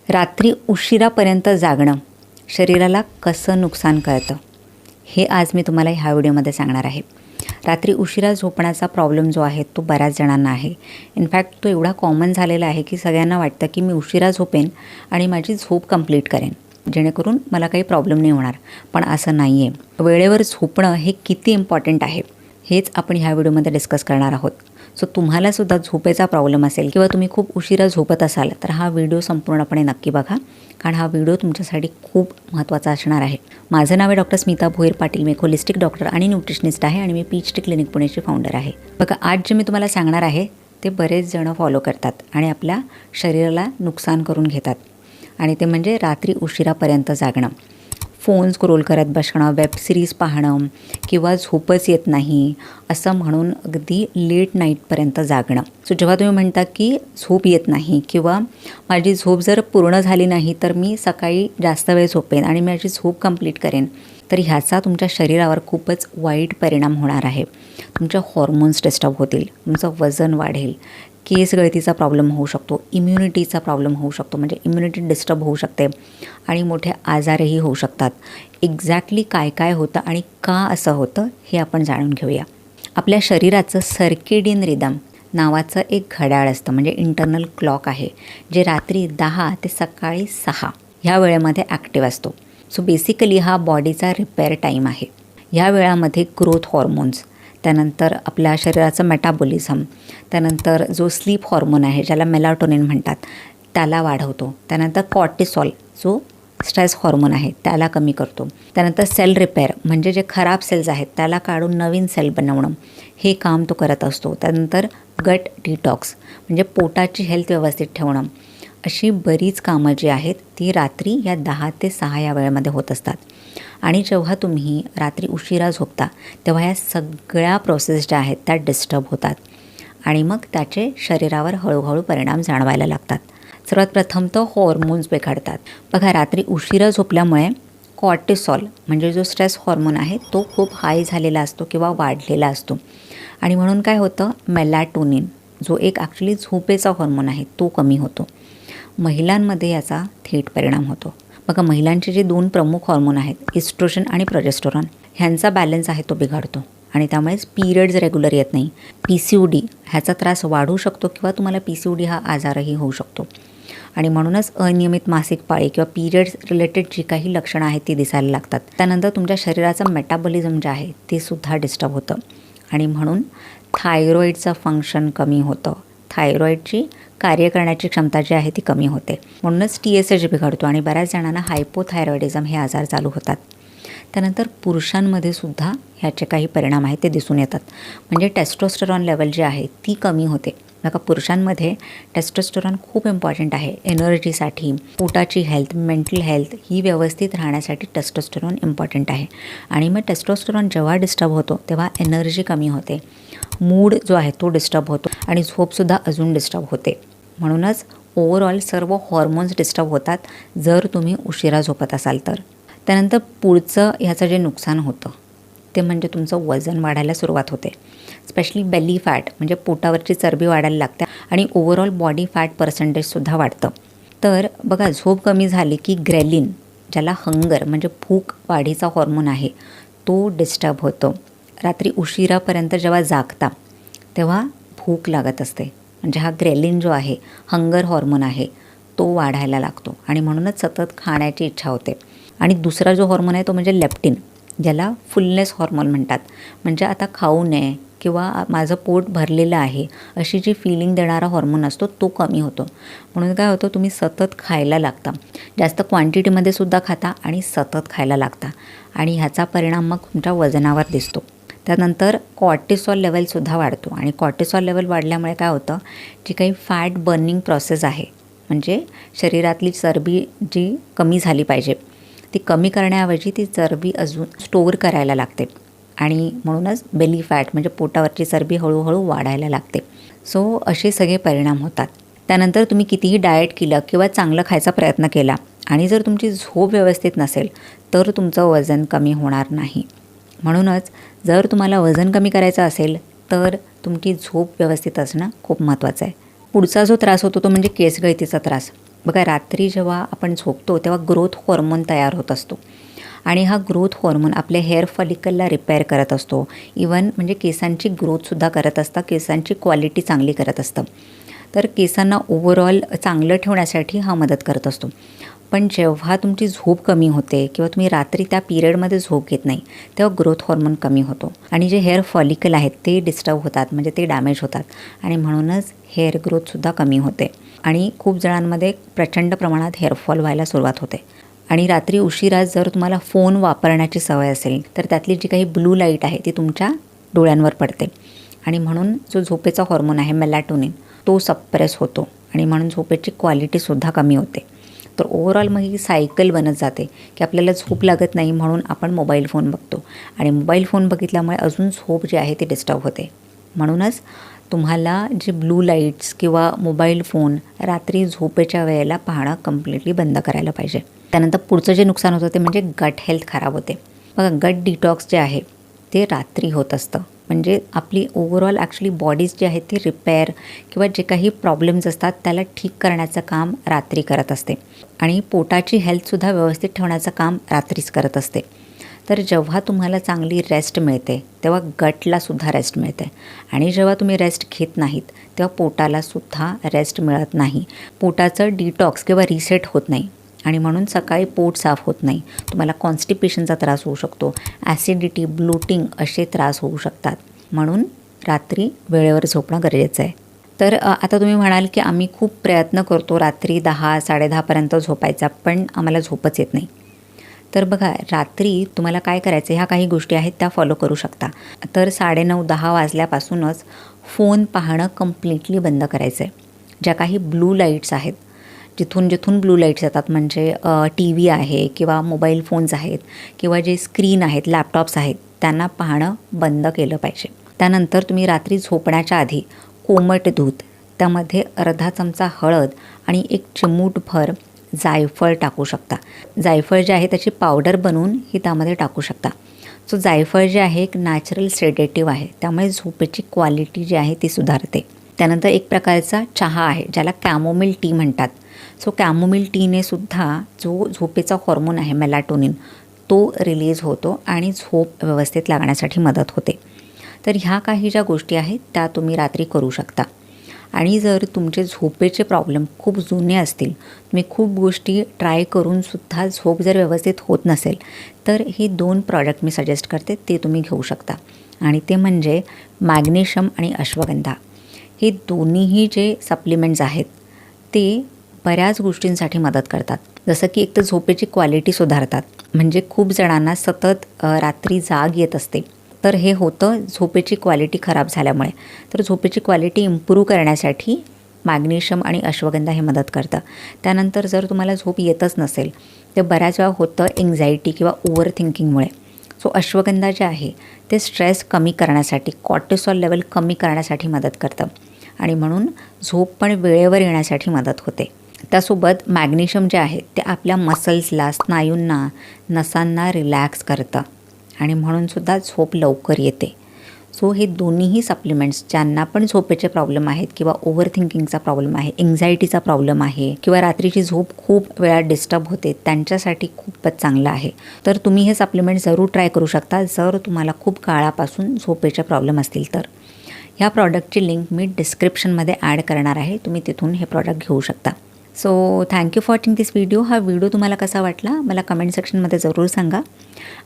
रात्री उशिरापर्यंत जागणं शरीराला कसं नुकसान करतं हे आज मी तुम्हाला ह्या व्हिडिओमध्ये सांगणार आहे. रात्री उशिरा झोपण्याचा प्रॉब्लेम जो आहे तो बऱ्याच जणांना आहे. इनफॅक्ट तो एवढा कॉमन झालेला आहे की सगळ्यांना वाटतं की मी उशिरा झोपेन आणि माझी झोप कंप्लीट करेन जेणेकरून मला काही प्रॉब्लेम नाही होणार. पण असं नाही आहे. वेळेवर झोपणं हे किती इम्पॉर्टंट आहे हेच आपण ह्या व्हिडिओमध्ये डिस्कस करणार आहोत. सो तुम्हालासुद्धा झोपेचा प्रॉब्लेम असेल किंवा तुम्ही खूप उशिरा झोपत असाल तर हा व्हिडिओ संपूर्णपणे नक्की बघा, कारण हा व्हिडिओ तुमच्यासाठी खूप महत्त्वाचा असणार आहे. माझं नाव आहे डॉक्टर स्मिता भोईर पाटील. मी एक होलिस्टिक डॉक्टर आणि न्यूट्रिशनिस्ट आहे आणि मी PHD क्लिनिक पुणेची फाउंडर आहे. बघा, आज जे मी तुम्हाला सांगणार आहे ते बरेच जण फॉलो करतात आणि आपल्या शरीराला नुकसान करून घेतात, आणि ते म्हणजे रात्री उशिरापर्यंत जागणं, फोन स्क्रोल करत बसणं, वेब सिरीज पाहणं किंवा झोपच येत नाही असं म्हणून अगदी लेट नाईटपर्यंत जागणं. सो जेव्हा तुम्ही म्हणता की झोप येत नाही किंवा माझी झोप जर पूर्ण झाली नाही तर मी सकाळी जास्त वेळ झोपेन आणि माझी झोप कंप्लीट करेन, तर ह्याचा तुमच्या शरीरावर खूपच वाईट परिणाम होणार आहे. तुमचे हॉर्मोन्स डिस्टर्ब होतील, तुमचं वजन वाढेल, केस गळतीचा प्रॉब्लेम होऊ शकतो, इम्युनिटीचा प्रॉब्लेम होऊ शकतो, म्हणजे इम्युनिटी डिस्टर्ब होऊ शकते आणि मोठे आजारही होऊ शकतात. एक्झॅक्टली काय काय होतं आणि का असं होतं हे आपण जाणून घेऊया. आपल्या शरीराचं सर्केडियन रिदम नावाचं एक घड्याळ असतं, म्हणजे इंटरनल क्लॉक आहे, जे रात्री 10 ते सकाळी 6 ह्या वेळेमध्ये ॲक्टिव्ह असतो. सो बेसिकली हा बॉडीचा रिपेअर टाईम आहे. ह्या वेळामध्ये ग्रोथ हॉर्मोन्स, त्यानंतर आपल्या शरीराचं मेटाबॉलिझम, त्यानंतर जो स्लीप हॉर्मोन आहे ज्याला मेलाटोनिन म्हणतात त्याला वाढवतो, त्यानंतर कॉर्टिसॉल जो स्ट्रेस हॉर्मोन आहे त्याला कमी करतो, त्यानंतर सेल रिपेअर म्हणजे जे खराब सेल्स आहेत त्याला काढून नवीन सेल बनवणं हे काम तो करत असतो, त्यानंतर गट डिटॉक्स म्हणजे पोटाची हेल्थ व्यवस्थित ठेवणं. अशी बरीच कामं जी आहेत ती रात्री या 10 ते 6 या वेळेमध्ये होत असतात. आणि जेव्हा तुम्ही रात्री उशिरा झोपता तेव्हा या सगळ्या प्रोसेस ज्या आहेत त्या डिस्टर्ब होतात आणि मग त्याचे शरीरावर हळूहळू परिणाम जाणवायला लागतात. सर्वात प्रथम तर हॉर्मोन्स बिघडतात. बघा, रात्री उशिरा झोपल्यामुळे कॉर्टिसॉल म्हणजे जो स्ट्रेस हॉर्मोन आहे तो खूप हाय झालेला असतो किंवा वाढलेला असतो, आणि म्हणून काय होतं, मेलाटोनिन जो एक ॲक्च्युली झोपेचा हॉर्मोन आहे तो कमी होतो. महिलांमध्ये याचा थेट परिणाम होतो. बघा, महिलांचे जे 2 प्रमुख हॉर्मोन आहेत, इस्ट्रोजन आणि प्रोजेस्टेरॉन, ह्यांचा बॅलन्स आहे तो बिघडतो आणि त्यामुळेच पिरियड्स रेग्युलर येत नाही. PCOD ह्याचा त्रास वाढू शकतो किंवा तुम्हाला PCOD हा आजारही होऊ शकतो. आणि म्हणूनच अनियमित मासिक पाळी किंवा पिरियड्स रिलेटेड जी काही लक्षणं आहेत ती दिसायला लागतात. त्यानंतर तुमच्या शरीराचं मेटाबॉलिझम जे आहे ते सुद्धा डिस्टर्ब होतं आणि म्हणून थायरॉईडचं फंक्शन कमी होतं. थायरॉईडची कार्य करण्याची क्षमता जी आहे ती कमी होते, म्हणूनच TSH बिघडतो आणि बऱ्याच जणांना हायपोथायरॉइडिझम हे आजार चालू होतात. त्यानंतर पुरुषांमध्ये सुद्धा ह्याचे काही परिणाम आहेत ते दिसून येतात, म्हणजे टेस्टोस्टेरॉन लेवल जी आहे ती कमी होते. बघा, पुरुषांमध्ये टेस्टोस्टेरॉन खूप इम्पॉर्टंट आहे एनर्जीसाठी, पोटाची हेल्थ, मेंटल हेल्थ ही व्यवस्थित राहण्यासाठी टेस्टोस्टेरॉन इम्पॉर्टंट आहे. आणि मग टेस्टोस्टेरॉन जेव्हा डिस्टर्ब होतो तेव्हा एनर्जी कमी होते, मूड जो आहे तो डिस्टर्ब होतो आणि झोपसुद्धा अजून डिस्टर्ब होते. म्हणूनच ओव्हरऑल सर्व हॉर्मोन्स डिस्टर्ब होतात जर तुम्ही उशिरा झोपत असाल तर. त्यानंतर पुढचं ह्याचं जे नुकसान होतं ते म्हणजे तुमचं वजन वाढायला सुरुवात होते. स्पेशली बेली फॅट म्हणजे पोटावरची चरबी वाढायला लागते आणि ओव्हरऑल बॉडी फॅट पर्सेंटेजसुद्धा वाढतं. तर बघा, झोप कमी झाली की ग्रेलिन, ज्याला हंगर म्हणजे भूक वाढीचा हॉर्मोन आहे, तो डिस्टर्ब होतो. रात्री उशिरापर्यंत जेव्हा जागता तेव्हा भूक लागत असते, म्हणजे हा ग्रेलिन जो आहे, हंगर हॉर्मोन आहे, तो वाढायला लागतो आणि म्हणूनच सतत खाण्याची इच्छा होते. आणि दुसरा जो हॉर्मोन आहे तो म्हणजे लेप्टिन, ज्याला फुलनेस हॉर्मोन म्हणतात, म्हणजे आता खाऊ नये किंवा माझं पोट भरलेलं आहे अशी जी फिलिंग देणारा हॉर्मोन असतो तो कमी होतो. म्हणून काय होतं, तुम्ही सतत खायला लागता, जास्त क्वांटिटीमध्ये सुद्धा खाता आणि सतत खायला लागता आणि ह्याचा परिणाम मग तुमच्या वजनावर दिसतो. त्यानंतर कॉर्टिसॉल लेवलसुद्धा वाढतो आणि कॉर्टिसॉल लेवल वाढल्यामुळे काय होतं, जी काही फॅट बर्निंग प्रोसेस आहे, म्हणजे शरीरातली चरबी जी कमी झाली पाहिजे ती कमी करण्याऐवजी ती चरबी अजून स्टोअर करायला लागते आणि म्हणूनच बेली फॅट म्हणजे पोटावरची चरबी हळूहळू वाढायला लागते. सो असे सगळे परिणाम होतात. त्यानंतर तुम्ही कितीही डाएट केलं किंवा चांगलं खायचा प्रयत्न केला आणि जर तुमची झोप व्यवस्थित नसेल तर तुमचं वजन कमी होणार नाही. म्हणूनच जर तुम्हाला वजन कमी करायचं असेल तर तुमची झोप व्यवस्थित असणं खूप महत्त्वाचं आहे. पुढचा जो त्रास होतो तो म्हणजे केस गळतीचा त्रास. बघा, रात्री जेव्हा आपण झोपतो तेव्हा ग्रोथ हॉर्मोन तयार होत असतो आणि हा ग्रोथ हॉर्मोन आपल्या हेअर फॉलिकलला रिपेअर करत असतो. इवन म्हणजे केसांची ग्रोथसुद्धा करत असतं, केसांची क्वालिटी चांगली करत असतं. तर केसांना ओव्हरऑल चांगलं ठेवण्यासाठी हा मदत करत असतो. पण जेव्हा तुमची झोप कमी होते किंवा तुम्ही रात्री त्या पिरियडमध्ये झोप घेत नाही तेव्हा ग्रोथ हॉर्मोन कमी होतो आणि जे हेअर फॉलिकल आहेत ते डिस्टर्ब होतात, म्हणजे ते डॅमेज होतात आणि म्हणूनच हेअर ग्रोथसुद्धा कमी होते आणि खूप जणांमध्ये प्रचंड प्रमाणात हेअरफॉल व्हायला सुरुवात होते. आणि रात्री उशिरा जर तुम्हाला फोन वापरण्याची सवय असेल तर त्यातली जी काही ब्लू लाईट आहे ती तुमच्या डोळ्यांवर पडते आणि म्हणून जो झोपेचा हॉर्मोन आहे मेलॅटोनिन तो सप्रेस होतो आणि म्हणून झोपेची क्वालिटीसुद्धा कमी होते. तर ओव्हरऑल मग ही सायकल बनत जाते की आपल्याला झोप लागत नाही म्हणून आपण मोबाईल फोन बघतो आणि मोबाईल फोन बघितल्यामुळे अजून झोप जी आहे ती डिस्टर्ब होते. म्हणूनच तुम्हाला जे ब्लू लाईट्स किंवा मोबाईल फोन रात्री झोपेच्या वेळेला पाहणं कम्प्लिटली बंद करायला पाहिजे. त्यानंतर पुढचं जे नुकसान होतं ते म्हणजे गट हेल्थ खराब होते. बघा, गट डिटॉक्स जे आहे ते रात्री होत असतं. म्हणजे आपली ओव्हरऑल ॲक्च्युली बॉडीज जी आहे ती रिपेअर किंवा जे काही प्रॉब्लेम्स असतात त्याला ठीक करण्याचं काम रात्री करत असते आणि पोटाची हेल्थसुद्धा व्यवस्थित ठेवण्याचं काम रात्रीच करत असते. तर जेव्हा तुम्हाला चांगली रेस्ट मिळते तेव्हा गटलासुद्धा रेस्ट मिळते आणि जेव्हा तुम्ही रेस्ट घेत नाहीत तेव्हा पोटालासुद्धा रेस्ट मिळत नाही. पोटाचं डिटॉक्स किंवा रिसेट होत नाही आणि म्हणून सकाळी पोट साफ होत नाही. तुम्हाला कॉन्स्टिपेशनचा त्रास होऊ शकतो, ॲसिडिटी, ब्लोटिंग असे त्रास होऊ शकतात. म्हणून रात्री वेळेवर झोपणं गरजेचं आहे. तर आता तुम्ही म्हणाल की आम्ही खूप प्रयत्न करतो रात्री 10, 10:30पर्यंत झोपायचा, पण आम्हाला झोपच येत नाही. तर बघा, रात्री तुम्हाला काय करायचं, ह्या काही गोष्टी आहेत त्या फॉलो करू शकता. तर 9:30, 10 वाजल्यापासूनच फोन पाहणं कम्प्लिटली बंद करायचं आहे. ज्या काही ब्लू लाईट्स आहेत, जिथून ब्लू लाईट्स येतात म्हणजे टी व्ही आहे किंवा मोबाईल फोन्स आहेत किंवा जे स्क्रीन आहेत, लॅपटॉप्स आहेत, त्यांना पाहणं बंद केलं पाहिजे. त्यानंतर तुम्ही रात्री झोपण्याच्या आधी कोमट दूध, त्यामध्ये अर्धा चमचा हळद आणि 1 चिमूटभर जायफळ टाकू शकता. जायफळ जे आहे त्याची पावडर बनवून ही त्यामध्ये टाकू शकता. सो जायफळ जे आहे एक नॅचरल सेडेटिव्ह आहे, त्यामुळे झोपेची क्वालिटी जी आहे ती सुधारते. त्यानंतर एक प्रकारचा चहा आहे ज्याला कॅमोमिल टी म्हणतात. सो कॅमोमिल टीने सुद्धा जो झोपेचा हॉर्मोन आहे मेलॅटोनिन तो रिलीज होतो आणि झोप व्यवस्थित लागण्यासाठी मदत होते. तर ह्या काही ज्या गोष्टी आहेत त्या तुम्ही रात्री करू शकता. आणि जर तुमचे झोपेचे प्रॉब्लेम खूप जुने असतील, तुम्ही खूप गोष्टी ट्राय करूनसुद्धा झोप जर व्यवस्थित होत नसेल तर ही 2 प्रॉडक्ट मी सजेस्ट करते, ते तुम्ही घेऊ शकता. आणि ते म्हणजे मॅग्नेशियम आणि अश्वगंधा. हे दोन्हीही जे सप्लिमेंट्स आहेत ते बऱ्याच गोष्टींसाठी मदत करतात. जसं की एक तर झोपेची क्वालिटी सुधारतात, म्हणजे खूप जणांना सतत रात्री जाग येत असते, तर हे होतं झोपेची क्वालिटी खराब झाल्यामुळे. तर झोपेची क्वालिटी इम्प्रूव्ह करण्यासाठी मॅग्नेशियम आणि अश्वगंधा हे मदत करतं. त्यानंतर जर तुम्हाला झोप येतच नसेल तर बऱ्याच वेळा होतं एन्झायटी किंवा ओव्हर थिंकिंगमुळे. सो अश्वगंधा जे आहे ते स्ट्रेस कमी करण्यासाठी, कॉर्टिसॉल लेवल कमी करण्यासाठी मदत करतं आणि म्हणून झोप पण वेळेवर येण्यासाठी मदत होते. त्यासोबत मॅग्नेशियम जे आहे ते आपल्या मसल्सला, स्नायूंना, नसांना रिलॅक्स करतं आणि म्हणूनसुद्धा झोप लवकर येते. सो हे दोन्हीही सप्लिमेंट्स ज्यांना पण झोपेचे प्रॉब्लेम आहेत किंवा ओव्हर थिंकिंगचा प्रॉब्लेम आहे, एन्झायटीचा प्रॉब्लेम आहे किंवा रात्रीची झोप खूप वेळा डिस्टर्ब होते, त्यांच्यासाठी खूपच चांगलं आहे. तर तुम्ही हे सप्लिमेंट जरूर ट्राय करू शकता जर तुम्हाला खूप काळापासून झोपेचे प्रॉब्लेम असतील तर. ह्या प्रॉडक्टची लिंक मी डिस्क्रिप्शनमध्ये ॲड करणार आहे, तुम्ही तिथून हे प्रॉडक्ट घेऊ शकता. So thank you for watching this video. हा व्हिडिओ तुम्हाला कसा वाटला मला कमेंट सेक्शनमध्ये जरूर सांगा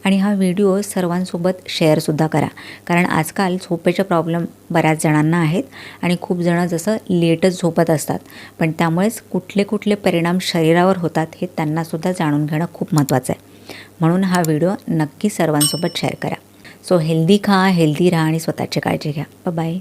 आणि हा व्हिडिओ सर्वांसोबत शेअरसुद्धा करा, कारण आजकाल झोपेचे प्रॉब्लेम बऱ्याच जणांना आहेत आणि खूप जणं जसं लेटच झोपत असतात, पण त्यामुळेच कुठले कुठले परिणाम शरीरावर होतात हे त्यांनासुद्धा जाणून घेणं खूप महत्त्वाचं आहे. म्हणून हा व्हिडिओ नक्की सर्वांसोबत शेअर करा. सो हेल्दी खा, हेल्दी राहा आणि स्वतःची काळजी घ्या. बाय.